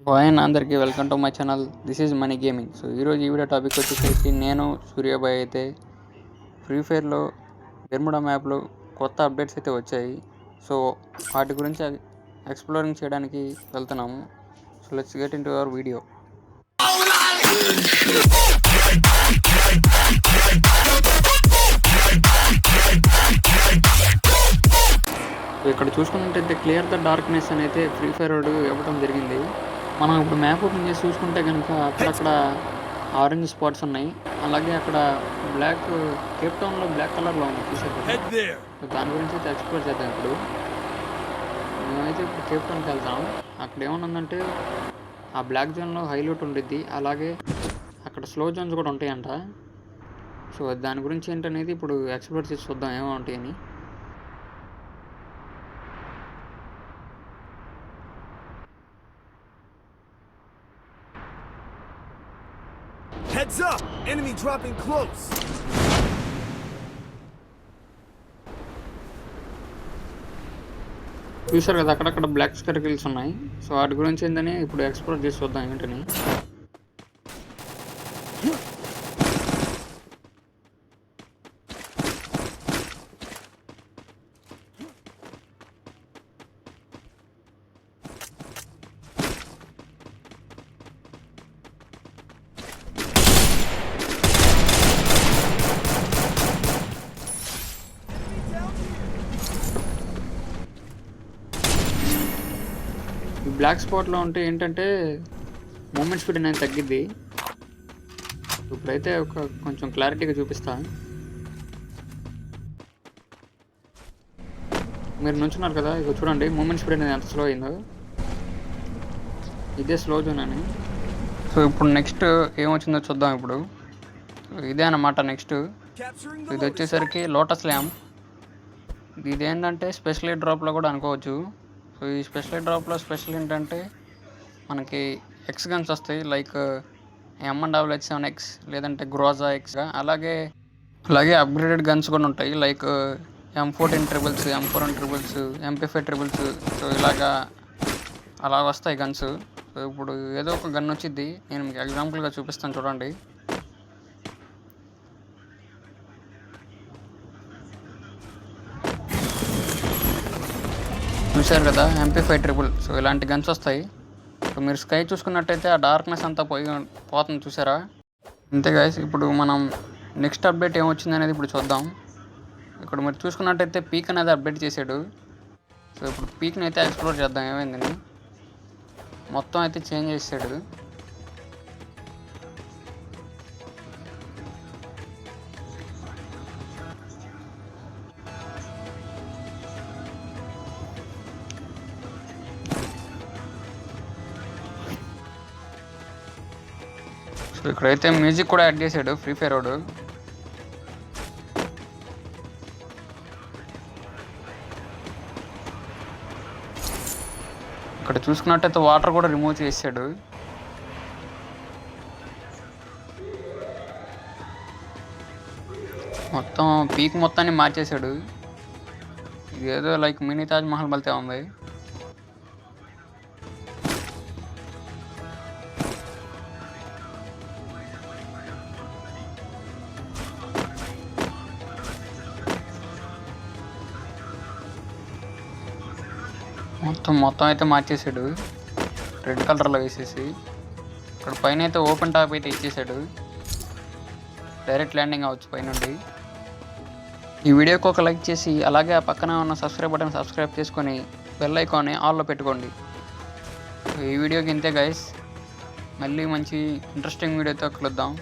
Hi and అందరికీ welcome to my channel. This is money gaming. So ఈరోజు ఈ video topic వచ్చేసరికి నేను సూర్యాబాయ్ అయితే ఫ్రీ ఫైర్లో బెర్ముడా మ్యాప్లో కొత్త అప్డేట్స్ అయితే వచ్చాయి. సో వాటి గురించి ఎక్స్ప్లోరింగ్ చేయడానికి వెళ్తున్నాము. So let's get in to our video. ఇక్కడ చూసుకున్నట్టయితే క్లియర్ ద డార్క్నెస్ అని అయితే ఫ్రీ ఫైర్ ఇవ్వడం జరిగింది. మనం ఇప్పుడు మ్యాప్ ఓపెన్ చేసి చూసుకుంటే కనుక అక్కడక్కడ ఆరెంజ్ స్పాట్స్ ఉన్నాయి. అలాగే అక్కడ బ్లాక్ కేప్ టౌన్లో బ్లాక్ కలర్లో ఉంది చూసారు. దాని గురించి అయితే ఎక్స్ప్లోర్ చేద్దాం. ఇప్పుడు మేమైతే ఇప్పుడు కేప్ టౌన్కి వెళ్తాం. అక్కడ ఏమనుందంటే ఆ బ్లాక్ జోన్లో హైలైట్ ఉండిద్ది, అలాగే అక్కడ స్లో జోన్స్ కూడా ఉంటాయంట. సో దాని గురించి ఏంటనేది ఇప్పుడు ఎక్స్ప్లోర్ చేసి చూద్దాం ఏమో ఉంటాయని. Heads up! Enemy dropping close! చూసారు కదా అక్కడక్కడ బ్లాక్ సర్కిల్స్ ఉన్నాయి. సో వాటి గురించి ఏంటని ఇప్పుడు ఎక్స్ప్లోర్ చేసి చూద్దాం ఏంటని. బ్లాక్ స్పాట్లో ఉంటే ఏంటంటే మూమెంట్ స్పీడ్ అనేది తగ్గిద్ది. ఇప్పుడైతే కొంచెం క్లారిటీగా చూపిస్తా. మీరు నుంచున్నారు కదా, ఇక చూడండి మూమెంట్ స్పీడ్ అనేది ఎంత స్లో అయిందో. ఇదే స్లో జోన్ అని. సో ఇప్పుడు నెక్స్ట్ ఏమొచ్చిందో చూద్దాం. ఇప్పుడు ఇదే అన్నమాట నెక్స్ట్. ఇది వచ్చేసరికి లోటస్ ల్యాంప్. ఇదేంటంటే స్పెషల్ డ్రాప్లో కూడా అనుకోవచ్చు. సో ఈ స్పెషల్ డ్రాప్లో స్పెషల్ ఏంటంటే మనకి ఎక్స్ గన్స్ వస్తాయి, లైక్ M&WH7X లేదంటే గ్రోజా ఎక్స్. అలాగే అప్గ్రేడెడ్ గన్స్ కూడా ఉంటాయి, like M14 triples, M4 triples, MP5 triples. So అలా వస్తాయి గన్స్. సో ఇప్పుడు ఏదో ఒక గన్ వచ్చింది, నేను మీకు ఎగ్జాంపుల్గా చూపిస్తాను చూడండి. చూశారు కదా MP5 ట్రిబుల్. సో ఇలాంటి గన్స్ వస్తాయి. సో మీరు స్కై చూసుకున్నట్టయితే ఆ డార్క్నెస్ అంతా పోతుంది చూసారా. అంతే గైస్, ఇప్పుడు మనం నెక్స్ట్ అప్డేట్ ఏమొచ్చింది అనేది ఇప్పుడు చూద్దాం. ఇక్కడ మీరు చూసుకున్నట్టయితే పీక్ అనేది అప్డేట్ చేశాడు. సో ఇప్పుడు పీక్ని అయితే ఎక్స్ప్లోర్ చేద్దాం ఏమైందని. మొత్తం అయితే చేంజ్ చేసాడు. సో ఇక్కడైతే మ్యూజిక్ కూడా యాడ్ చేశాడు ఫ్రీ ఫైర్ వాడు. ఇక్కడ చూసుకున్నట్టయితే వాటర్ కూడా రిమూవ్ చేసాడు. మొత్తం పీక్ మొత్తాన్ని మార్చేశాడు. ఇదేదో లైక్ మినీ తాజ్ మహల్ బలితే ఉంది. మొత్తం అయితే మార్చేసాడు, రెడ్ కలర్లో వేసేసి. ఇక్కడ పైన అయితే ఓపెన్ టాప్ అయితే ఇచ్చేసాడు, డైరెక్ట్ ల్యాండింగ్ అవ్వచ్చు పైనుండి. ఈ వీడియోకి ఒక లైక్ చేసి అలాగే ఆ పక్కన ఉన్న సబ్స్క్రైబ్ బటన్ సబ్స్క్రైబ్ చేసుకొని బెల్ ఐకాన్ని ఆల్లో పెట్టుకోండి. ఈ వీడియోకి ఇంతే గైస్, మళ్ళీ మంచి ఇంట్రెస్టింగ్ వీడియోతో కలుద్దాం.